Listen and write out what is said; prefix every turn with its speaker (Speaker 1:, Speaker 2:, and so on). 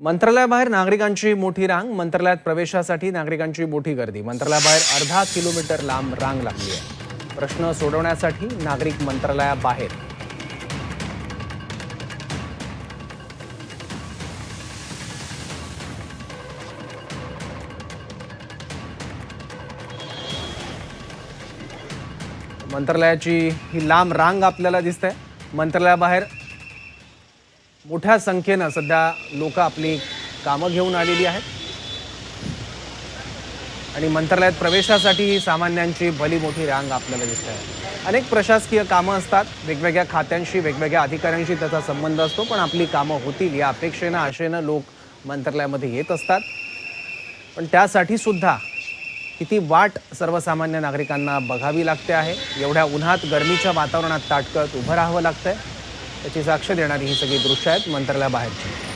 Speaker 1: मंत्रालयाबाहेर नागरिकांची मोठी रांग. मंत्रालयात प्रवेशासाठी नागरिकांची मोठी गर्दी. मंत्रालयाबाहेर अर्धा किलोमीटर लांब रांग लागली आहे. प्रश्न सोडवण्यासाठी नागरिक मंत्रालयाबाहेर. मंत्रालयाची ही लांब रांग आपल्याला दिसते. मंत्रालयाबाहेर मोठ्या संख्येने सध्या लोक आपली कामं घेऊन आलेली आहेत आणि मंत्रालयात प्रवेशासाठी सामान्यांची भली मोठी रांग आपल्याला दिसते आहे. अनेक प्रशासकीय कामं असतात, वेगवेगळ्या खात्यांशी वेगवेगळ्या अधिकाऱ्यांशी त्याचा संबंध असतो, पण आपली कामं होतील या अपेक्षेनं आशेनं लोक मंत्रालयामध्ये येत असतात. पण त्यासाठी सुद्धा किती वाट सर्वसामान्य नागरिकांना बघावी लागते आहे. एवढ्या उन्हात गरमीच्या वातावरणात ताटकळत उभं राहावं लागतंय. त्याची साक्ष देणारी ही सगळी दृश्य आहेत मंत्रालयाबाहेरची.